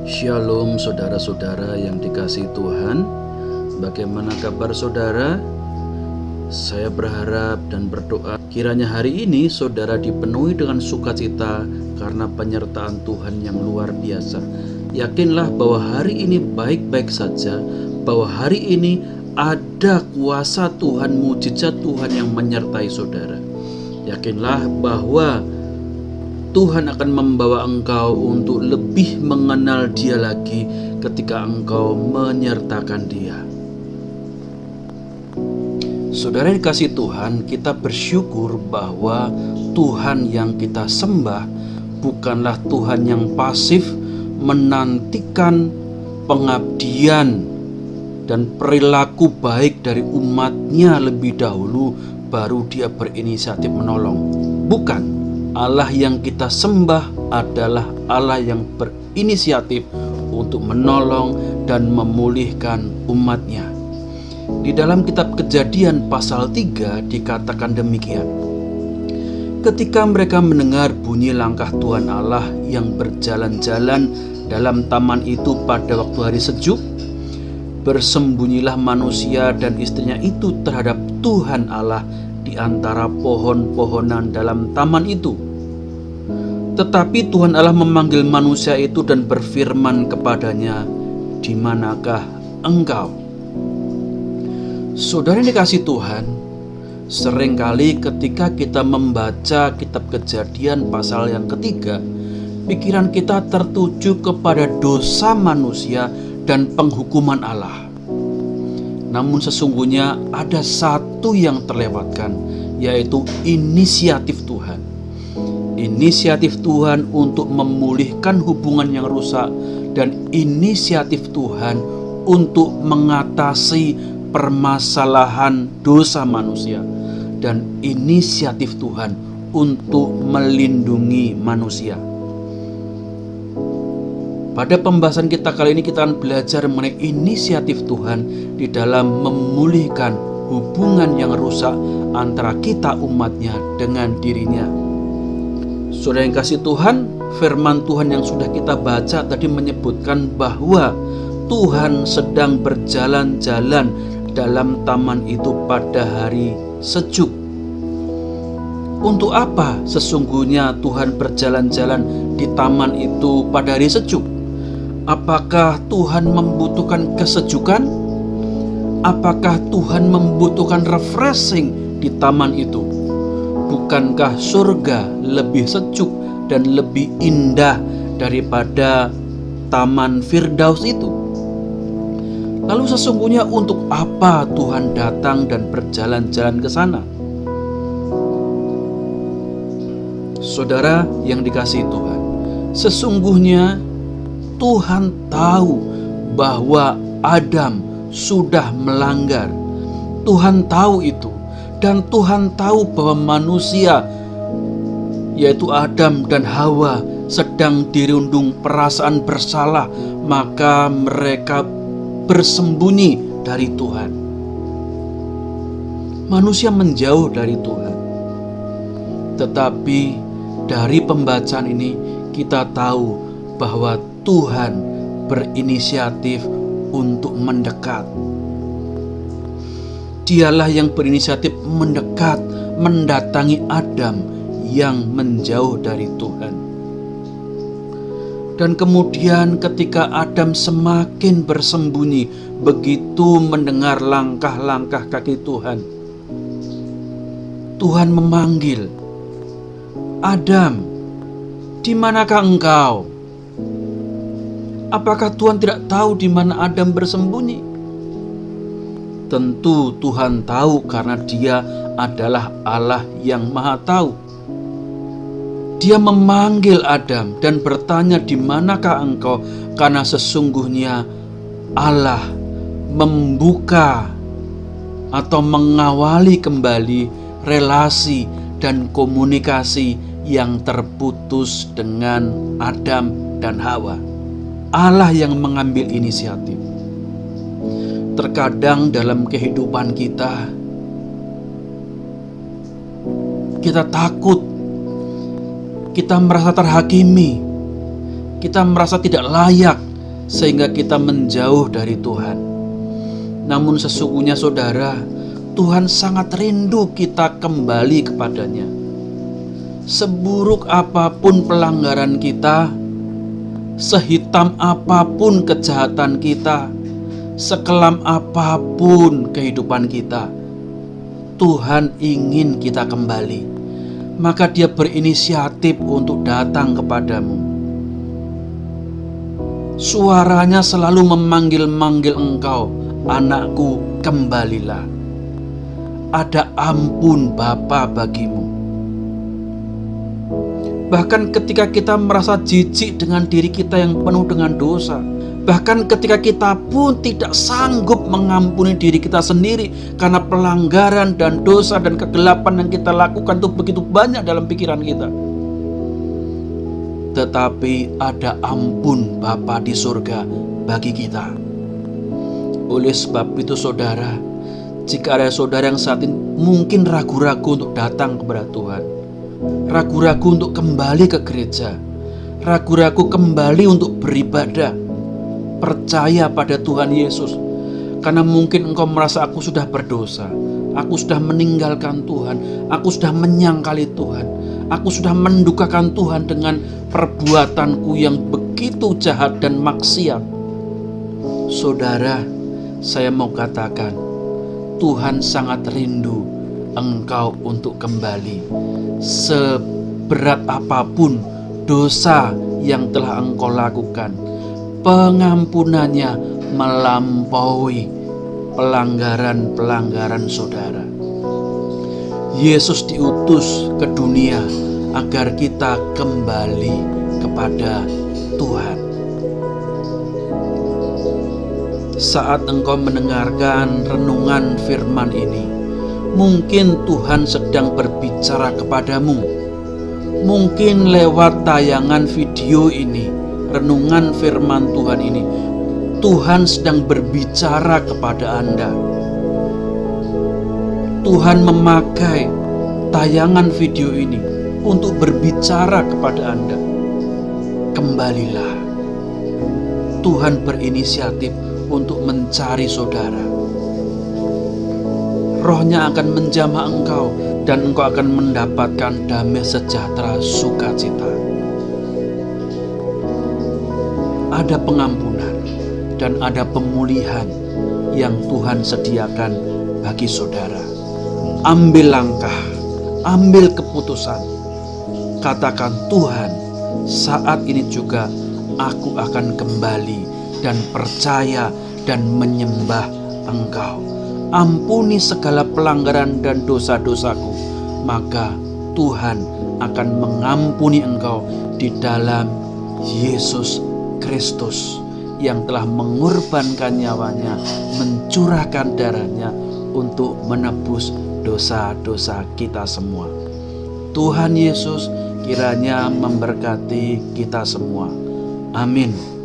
Shalom saudara-saudara yang dikasihi Tuhan. Bagaimana kabar saudara? Saya berharap dan berdoa kiranya hari ini saudara dipenuhi dengan sukacita karena penyertaan Tuhan yang luar biasa. Yakinlah bahwa hari ini baik-baik saja, bahwa hari ini ada kuasa Tuhan, mujizat Tuhan yang menyertai saudara. Yakinlah bahwa Tuhan akan membawa engkau untuk lebih mengenal Dia lagi ketika engkau menyertakan Dia. Saudara yang dikasihi Tuhan, kita bersyukur bahwa Tuhan yang kita sembah bukanlah Tuhan yang pasif menantikan pengabdian dan perilaku baik dari umatnya lebih dahulu baru Dia berinisiatif menolong. Bukan. Allah yang kita sembah adalah Allah yang berinisiatif untuk menolong dan memulihkan umatnya. Di dalam kitab Kejadian pasal 3 dikatakan demikian. Ketika mereka mendengar bunyi langkah Tuhan Allah yang berjalan-jalan dalam taman itu pada waktu hari sejuk, bersembunyilah manusia dan istrinya itu terhadap Tuhan Allah di antara pohon-pohonan dalam taman itu. Tetapi Tuhan Allah memanggil manusia itu dan berfirman kepadanya, "Di manakah engkau?" Saudara yang dikasihi Tuhan, seringkali ketika kita membaca kitab Kejadian pasal yang ketiga, pikiran kita tertuju kepada dosa manusia dan penghukuman Allah. Namun sesungguhnya ada satu yang terlewatkan, yaitu inisiatif Tuhan. Inisiatif Tuhan untuk memulihkan hubungan yang rusak dan inisiatif Tuhan untuk mengatasi permasalahan dosa manusia dan inisiatif Tuhan untuk melindungi manusia. Pada pembahasan kita kali ini kita akan belajar mengenai inisiatif Tuhan di dalam memulihkan hubungan yang rusak antara kita umatnya dengan dirinya. Saudara yang kasih Tuhan, firman Tuhan yang sudah kita baca tadi menyebutkan bahwa Tuhan sedang berjalan-jalan dalam taman itu pada hari sejuk. Untuk apa sesungguhnya Tuhan berjalan-jalan di taman itu pada hari sejuk? Apakah Tuhan membutuhkan kesejukan? Apakah Tuhan membutuhkan refreshing di taman itu? Bukankah surga lebih sejuk dan lebih indah daripada taman Firdaus itu? Lalu sesungguhnya untuk apa Tuhan datang dan berjalan-jalan ke sana? Saudara yang dikasihi Tuhan, sesungguhnya Tuhan tahu bahwa Adam sudah melanggar. Tuhan tahu itu. Dan Tuhan tahu bahwa manusia, yaitu Adam dan Hawa, sedang dirundung perasaan bersalah, maka mereka bersembunyi dari Tuhan. Manusia menjauh dari Tuhan. Tetapi dari pembacaan ini kita tahu bahwa Tuhan berinisiatif untuk mendekat. Dialah yang berinisiatif mendekat, mendatangi Adam yang menjauh dari Tuhan. Dan kemudian ketika Adam semakin bersembunyi, begitu mendengar langkah-langkah kaki Tuhan, Tuhan memanggil, "Adam, di manakah engkau?" Apakah Tuhan tidak tahu di mana Adam bersembunyi? Tentu Tuhan tahu karena Dia adalah Allah yang Maha Tahu. Dia memanggil Adam dan bertanya, "Di manakah engkau?" Karena sesungguhnya Allah membuka atau mengawali kembali relasi dan komunikasi yang terputus dengan Adam dan Hawa. Allah yang mengambil inisiatif. Terkadang dalam kehidupan kita takut, kita merasa terhakimi, kita merasa tidak layak, sehingga kita menjauh dari Tuhan. Namun sesungguhnya saudara, Tuhan sangat rindu kita kembali kepadanya. Seburuk apapun pelanggaran kita, sehitam apapun kejahatan kita, sekelam apapun kehidupan kita, Tuhan ingin kita kembali. Maka Dia berinisiatif untuk datang kepadamu. Suaranya selalu memanggil-manggil engkau, anakku, kembalilah. Ada ampun Bapa bagimu. Bahkan ketika kita merasa jijik dengan diri kita yang penuh dengan dosa, bahkan ketika kita pun tidak sanggup mengampuni diri kita sendiri karena pelanggaran dan dosa dan kegelapan yang kita lakukan itu begitu banyak dalam pikiran kita. Tetapi ada ampun Bapa di surga bagi kita. Oleh sebab itu saudara, jika ada saudara yang saat ini mungkin ragu-ragu untuk datang kepada Tuhan, ragu-ragu untuk kembali ke gereja, ragu-ragu kembali untuk beribadah, percaya pada Tuhan Yesus. Karena mungkin engkau merasa, aku sudah berdosa, aku sudah meninggalkan Tuhan, aku sudah menyangkali Tuhan, aku sudah mendukakan Tuhan dengan perbuatanku yang begitu jahat dan maksiat. Saudara, saya mau katakan, Tuhan sangat rindu engkau untuk kembali. Seberat apapun dosa yang telah engkau lakukan, pengampunannya melampaui pelanggaran-pelanggaran saudara. Yesus diutus ke dunia agar kita kembali kepada Tuhan. Saat engkau mendengarkan renungan firman ini, mungkin Tuhan sedang berbicara kepadamu. Mungkin lewat tayangan video ini, renungan firman Tuhan ini, Tuhan sedang berbicara kepada Anda. Tuhan memakai tayangan video ini untuk berbicara kepada Anda. Kembalilah. Tuhan berinisiatif untuk mencari saudara. Rohnya akan menjamah engkau dan engkau akan mendapatkan damai sejahtera, sukacita. Ada pengampunan dan ada pemulihan yang Tuhan sediakan bagi saudara. Ambil langkah, ambil keputusan. Katakan, Tuhan, saat ini juga aku akan kembali dan percaya dan menyembah Engkau. Ampuni segala pelanggaran dan dosa-dosaku, maka Tuhan akan mengampuni engkau di dalam Yesus Kristus yang telah mengorbankan nyawanya, mencurahkan darahnya untuk menebus dosa-dosa kita semua. Tuhan Yesus kiranya memberkati kita semua. Amin.